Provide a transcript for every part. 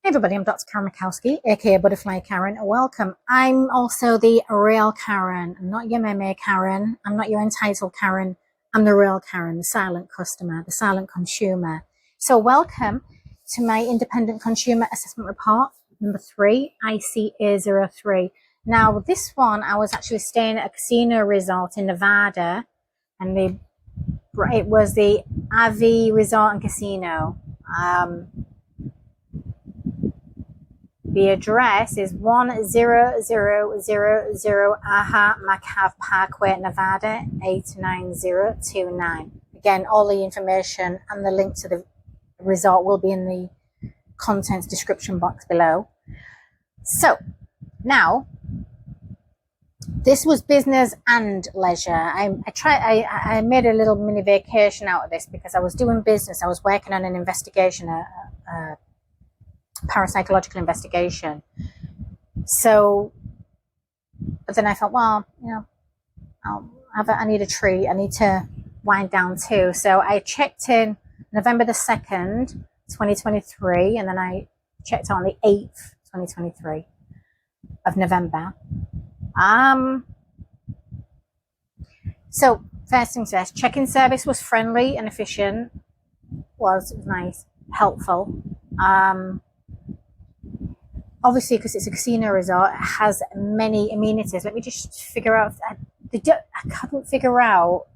everybody, I'm Dr. Karen Makowski, aka Butterfly Karen. Welcome. I'm also the real Karen. I'm not your meme Karen. I'm not your entitled Karen. I'm the real Karen, the silent customer, the silent consumer. So welcome to my independent consumer assessment report, number 3, ICA03. Now, this one, I was actually staying at a casino resort in Nevada, and it was the AV Resort and Casino. The address is 10000 Macav Pkwy, Nevada 89029. Again, all the information and the link to the resort will be in the contents description box below. So now, this was business and leisure. I made a little mini vacation out of this because I was doing business. I was working on an investigation, a parapsychological investigation. So, but then I thought, well, you know, I need a treat. I need to wind down too. So I checked in November the 2nd, 2023, and then I checked on the 8th, 2023 of November. So first things first, check-in service was friendly and efficient. Was nice, helpful. Obviously, because it's a casino resort, it has many amenities. Let me just figure out. I couldn't figure out.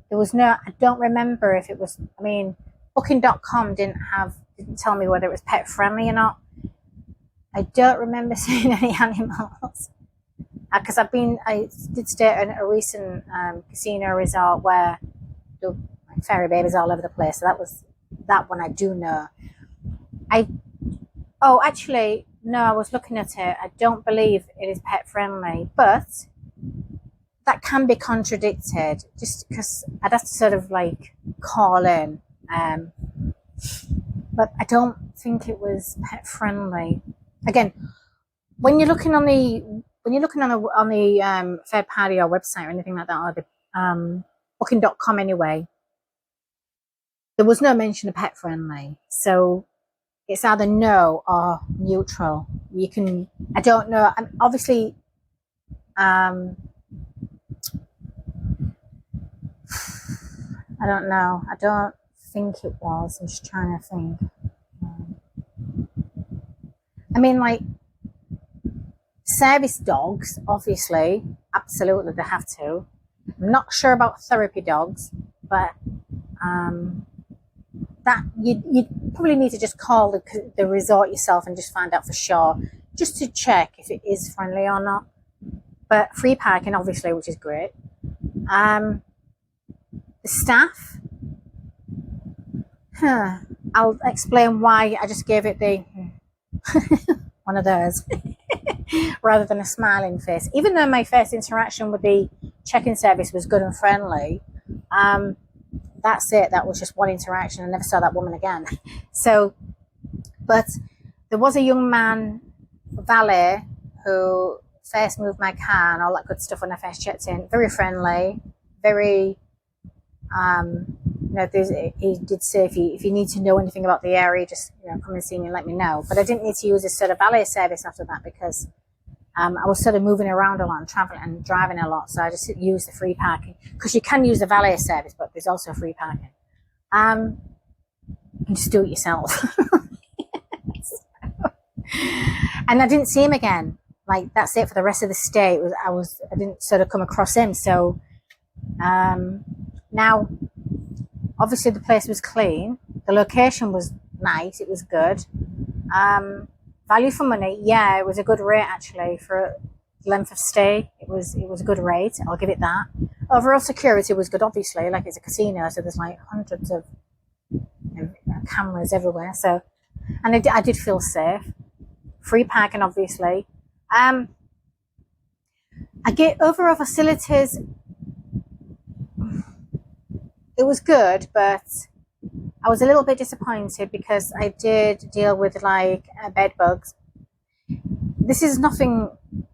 There was no. I don't remember if it was. I mean, Booking.com didn't tell me whether it was pet friendly or not. I don't remember seeing any animals. Because I did stay at a recent casino resort where there were fairy babies all over the place. So that one I do know. Actually, no, I was looking at it. I don't believe it is pet friendly, but that can be contradicted just because I'd have to sort of like call in. But I don't think it was pet friendly. Again, when you're looking on the third party or website or anything like that, or the Booking.com anyway, there was no mention of pet friendly. So it's either no or neutral. I don't know. Obviously, I don't know. I don't think it was. I'm just trying to think. I mean, like, service dogs, obviously, absolutely, they have to. I'm not sure about therapy dogs, but that you probably need to just call the resort yourself and just find out for sure, just to check if it is friendly or not. But free parking, obviously, which is great. The staff, I'll explain why I just gave it the one of those rather than a smiling face. Even though my first interaction with the check-in service was good and friendly, that's it. That was just one interaction. I never saw that woman again. So, but there was a young man, valet, who first moved my car and all that good stuff when I first checked in. Very friendly, very, he did say if you need to know anything about the area, just come and see me and let me know. But I didn't need to use this sort of valet service after that because I was sort of moving around a lot and traveling and driving a lot, so I just used the free parking because you can use the valet service, but there's also free parking. You can just do it yourself. And I didn't see him again. Like, that's it for the rest of the stay. I didn't sort of come across him. So now, obviously, the place was clean. The location was nice. It was good. Value for money, yeah, it was a good rate actually for length of stay. It was a good rate. I'll give it that. Overall security was good, obviously. Like, it's a casino, so there's like hundreds of cameras everywhere. So, and I did feel safe. Free parking, obviously. I get overall facilities. It was good, but I was a little bit disappointed because I did deal with like bed bugs. This is nothing.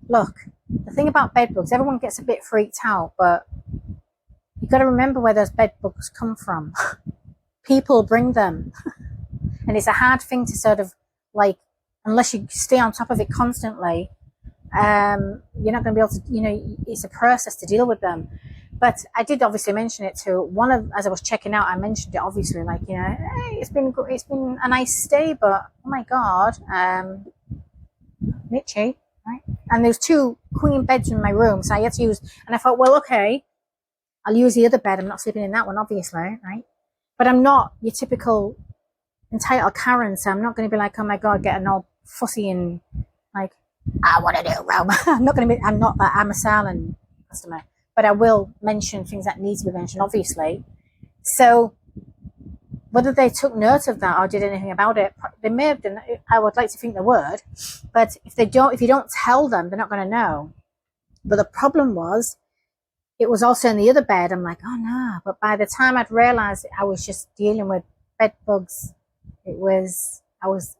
Look, the thing about bed bugs, everyone gets a bit freaked out, but you've got to remember where those bed bugs come from. People bring them, and it's a hard thing to sort of like unless you stay on top of it constantly, you're not going to be able to, it's a process to deal with them. But I did obviously mention it to as I was checking out, I mentioned it obviously, like, hey, it's been a nice stay, but oh my God, Mitchie, right? And there's 2 queen beds in my room, so I had to use, and I thought, well, okay, I'll use the other bed. I'm not sleeping in that one, obviously, right? But I'm not your typical entitled Karen, so I'm not going to be like, oh my God, getting all fussy and like, I want a new room. I'm not that. I'm a silent customer, but I will mention things that need to be mentioned, obviously. So whether they took note of that or did anything about it, they may have done. I would like to think they would, but if you don't tell them, they're not going to know. But the problem was, it was also in the other bed. I'm like, oh no. But by the time I'd realized I was just dealing with bed bugs, I was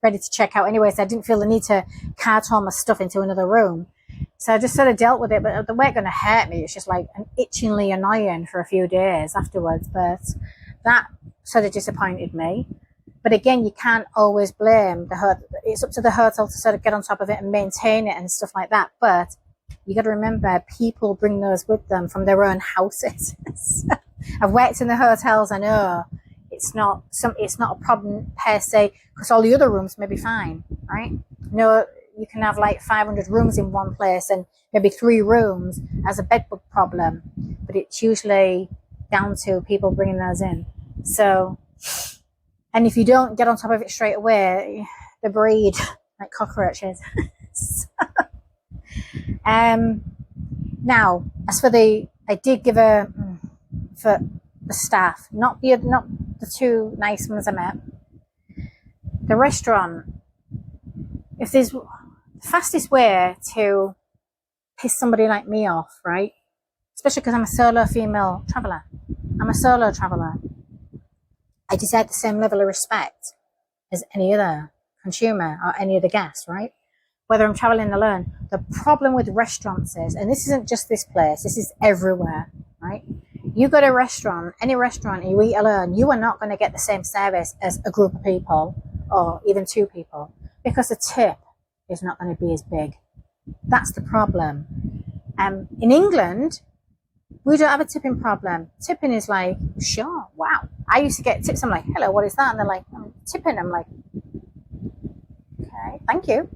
ready to check out anyway, so I didn't feel the need to cart all my stuff into another room. So I just sort of dealt with it, but the way it's going to hurt me, it's just like an itchingly annoying for a few days afterwards. But that sort of disappointed me. But again, you can't always blame the hotel. It's up to the hotel to sort of get on top of it and maintain it and stuff like that. But you got to remember, people bring those with them from their own houses. I've worked in the hotels, I know. It's not a problem per se, because all the other rooms may be fine, right? No, you can have like 500 rooms in one place and maybe 3 rooms as a bedbug problem, but it's usually down to people bringing those in. So, and if you don't get on top of it straight away, they breed like cockroaches. Now, as for I did give for the staff, not the 2 nice ones I met. The restaurant, if there's the fastest way to piss somebody like me off, right? Especially because I'm a solo female traveller. I'm a solo traveller. I deserve the same level of respect as any other consumer or any other guest, right? Whether I'm traveling alone. The problem with restaurants is, and this isn't just this place, this is everywhere, right? You go to a restaurant, any restaurant, and you eat alone, you are not going to get the same service as a group of people or even 2 people, because the tip is not going to be as big. That's the problem. In England, we don't have a tipping problem. Tipping is like, sure, wow. I used to get tips. I'm like, hello, what is that? And they're like, I'm tipping. I'm like, okay, thank you.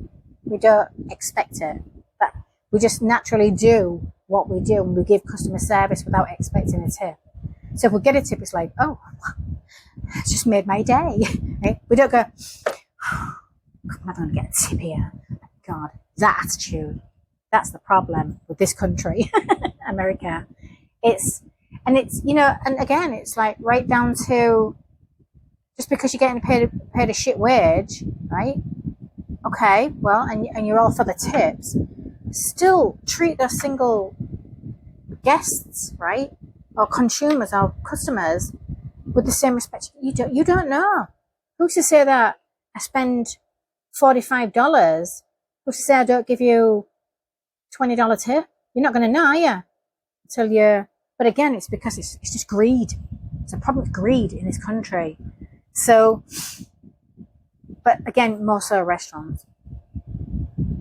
We don't expect it. But we just naturally do what we do, and we give customer service without expecting a tip. So if we get a tip, it's like, oh, it just made my day. Right? We don't go, I'm not going to get a tip here. God, that attitude. That's the problem with this country, America. It's, and again, it's like right down to, just because you're getting paid a shit wage, right? Okay, well, and you're all for the tips, still treat those single guests, right? Or consumers or customers with the same respect. You don't know. Who's to say that I spend $45? Who's to say I don't give you $20 tip? You're not going to know, are you? Until you. But again, it's because it's just greed. It's a problem with greed in this country. So, but again, more so restaurants.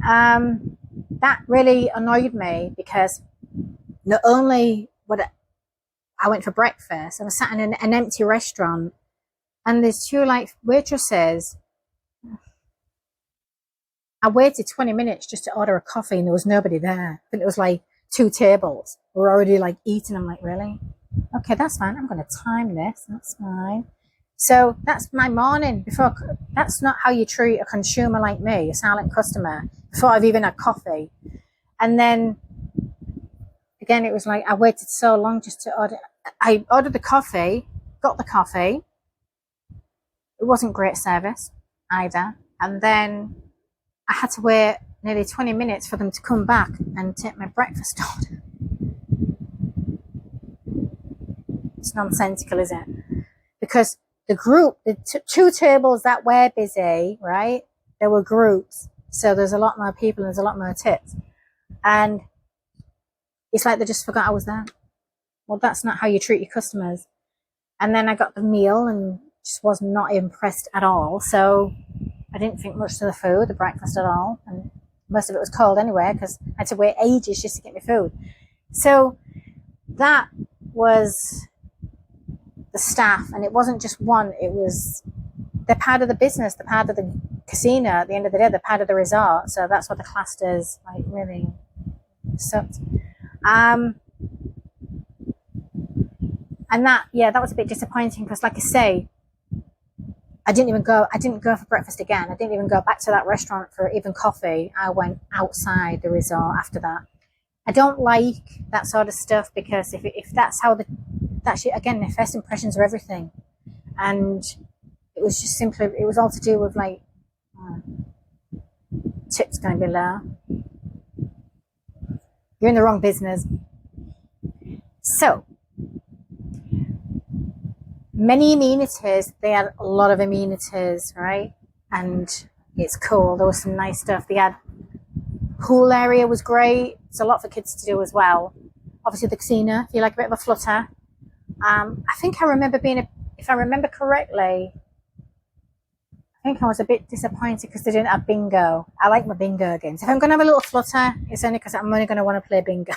That really annoyed me, because not only I went for breakfast, I was sat in an empty restaurant, and there's 2 like waitresses. I waited 20 minutes just to order a coffee, and there was nobody there. I think it was like 2 tables were already like eating. I'm like, really? Okay, that's fine. I'm going to time this. That's fine. So that's my morning. That's not how you treat a consumer like me, a silent customer, before I've even had coffee. And then again, it was like, I waited so long just to order. I ordered the coffee, got the coffee. It wasn't great service either. And then I had to wait nearly 20 minutes for them to come back and take my breakfast order. It's nonsensical, is it? Because the group, the 2 tables that were busy, right? There were groups. So there's a lot more people and there's a lot more tips. And it's like they just forgot I was there. Well, that's not how you treat your customers. And then I got the meal and just was not impressed at all. So I didn't think much to the food, the breakfast at all. And most of it was cold anyway, because I had to wait ages just to get my food. So that was the staff. And it wasn't just one. It was, they're part of the business. They're part of the casino. At the end of the day, they're part of the resort. So that's what the class is. Like, really sucked. And that, yeah, that was a bit disappointing because, like I say, I didn't go for breakfast again. I didn't even go back to that restaurant for even coffee. I went outside the resort after that. I don't like that sort of stuff because if that's how that's again, the first impressions are everything. And it was just simply, it was all to do with like, tips going to be low. You're in the wrong business. So, many amenities. They had a lot of amenities, right? And it's cool. There was some nice stuff. They had pool area was great. It's a lot for kids to do as well. Obviously the casino, if you like a bit of a flutter. I think I remember if I remember correctly, I think I was a bit disappointed because they didn't have bingo. I like my bingo games. If I'm going to have a little flutter, it's only because I'm only going to want to play bingo.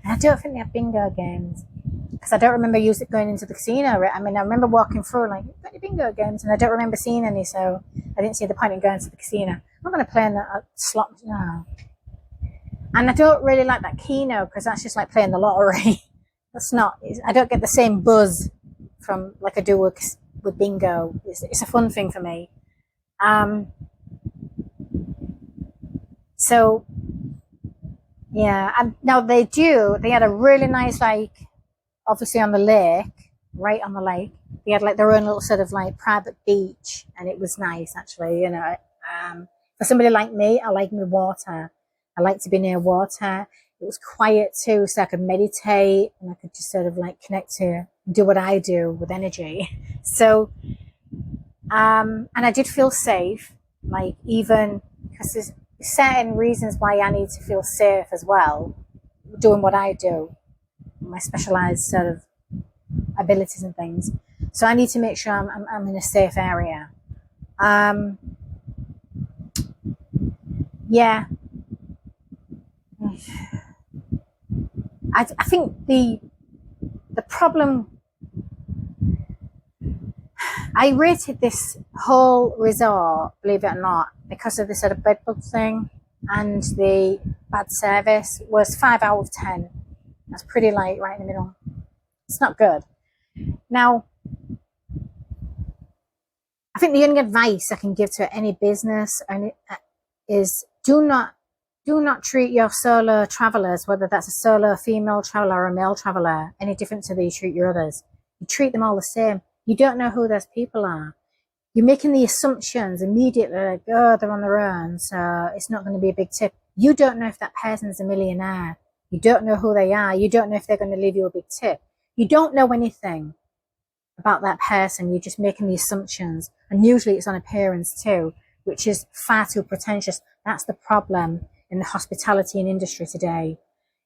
And I don't think they have bingo games. Because I don't remember going into the casino. I mean, I remember walking through like, got any bingo games? And I don't remember seeing any, so I didn't see the point in going to the casino. I'm not going to play in that slot. No. And I don't really like that Keno because that's just like playing the lottery. That's not, I don't get the same buzz from like I do with bingo. It's a fun thing for me. So, yeah. Now they had a really nice, like, obviously on the lake, right on the lake, they had like their own little sort of like private beach, and it was nice actually, you know. For somebody like me, I like my water. I like to be near water. It was quiet too, so I could meditate and I could just sort of like connect to do what I do with energy. So, and I did feel safe, like even because there's certain reasons why I need to feel safe as well, doing what I do. My specialized sort of abilities and things. So I need to make sure I'm in a safe area. Yeah. I think the problem, I rated this whole resort, believe it or not, because of the sort of bedbug thing and the bad service, was 5 out of 10. That's pretty light, right in the middle. It's not good. Now, I think the only advice I can give to any business is do not treat your solo travelers, whether that's a solo female traveler or a male traveler, any different to the you treat your others. You treat them all the same. You don't know who those people are. You're making the assumptions immediately, like, oh, they're on their own, so it's not going to be a big tip. You don't know if that person's a millionaire. You don't know who they are. You don't know if they're going to leave you a big tip. You don't know anything about that person. You're just making the assumptions. And usually it's on appearance too, which is far too pretentious. That's the problem in the hospitality and industry today,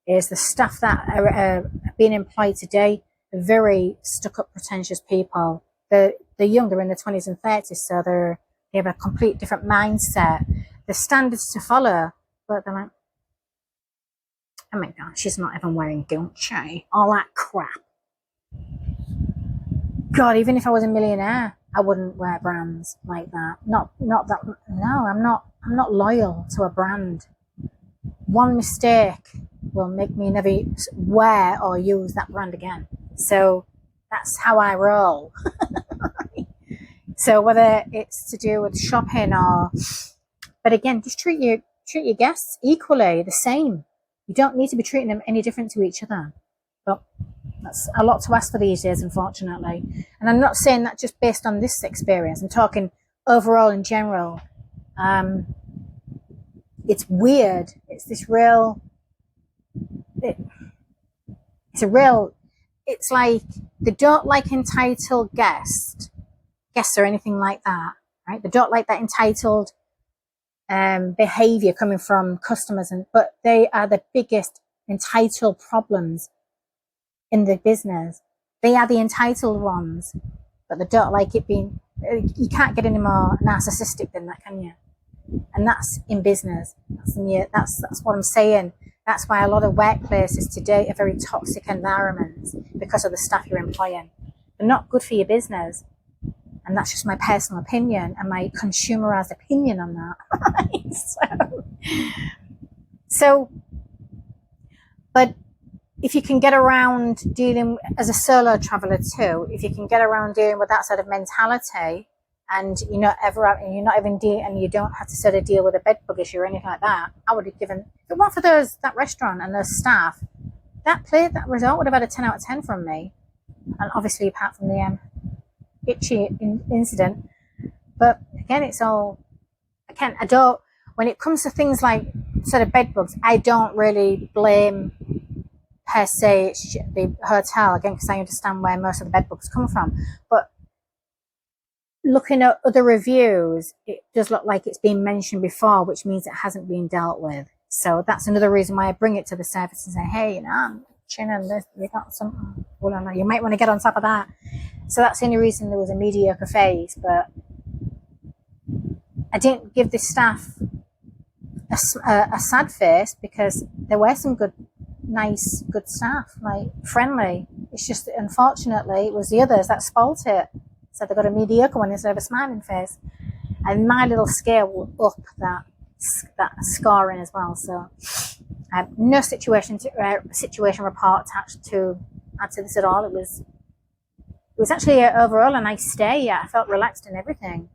is the staff that are being employed today are very stuck-up, pretentious people. They're young, they're in their 20s and 30s, so they have a complete different mindset. The standards to follow, but they're like, oh my God, she's not even wearing Gucci. All that crap. God, even if I was a millionaire, I wouldn't wear brands like that. Not that. No, I'm not loyal to a brand. One mistake will make me never wear or use that brand again. So that's how I roll. So whether it's to do with shopping but again, just treat your guests equally, the same. You don't need to be treating them any different to each other. But that's a lot to ask for these days, unfortunately. And I'm not saying that just based on this experience. I'm talking overall in general. It's weird. It's this real... It's like they don't like entitled guests or anything like that, right? They don't like that entitled behavior coming from customers, but they are the biggest entitled problems in the business. They are the entitled ones. but they don't like it being, you can't get any more narcissistic than that, can you? And that's in business. That's what I'm saying. That's why a lot of workplaces today are very toxic environments, because of the staff you're employing. They're not good for your business. And that's just my personal opinion and my consumerized opinion on that. So, but if you can get around dealing as a solo traveler too, if you can get around dealing with that sort of mentality, and you're not even and you don't have to sort of deal with a bed bug issue or anything like that, I would have given, if it weren't for that restaurant and those staff, that result would have had a 10 out of 10 from me. And obviously apart from the itchy incident. But again, when it comes to things like sort of bed bugs, I don't really blame per se the hotel, again, because I understand where most of the bed bugs come from. But looking at other reviews, it does look like it's been mentioned before, which means it hasn't been dealt with. So that's another reason why I bring it to the surface and say, hey, I'm itching and this, you got something, you might want to get on top of that. So that's the only reason there was a mediocre face. But I didn't give the staff a sad face, because there were some good staff, like friendly. It's just that unfortunately it was the others that spoilt it. So they got a mediocre one instead of a smiling face. And my little scale will up that scoring as well. So no situation report attached to add to this at all. It was actually overall a nice stay. I felt relaxed and everything.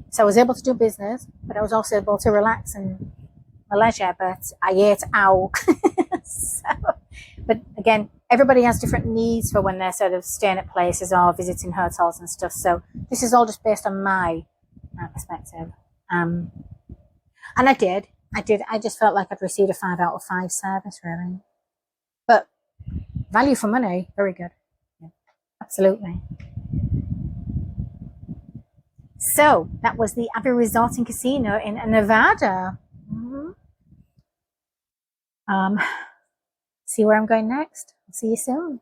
So I was able to do business, but I was also able to relax and my leisure, but I ate out. But again, everybody has different needs for when they're sort of staying at places or visiting hotels and stuff. So this is all just based on my perspective. And I just felt like I'd received a 5 out of 5 service, really. But value for money, very good. Yeah, absolutely. So that was the Abbey Resort and Casino in Nevada. See where I'm going next. I'll see you soon.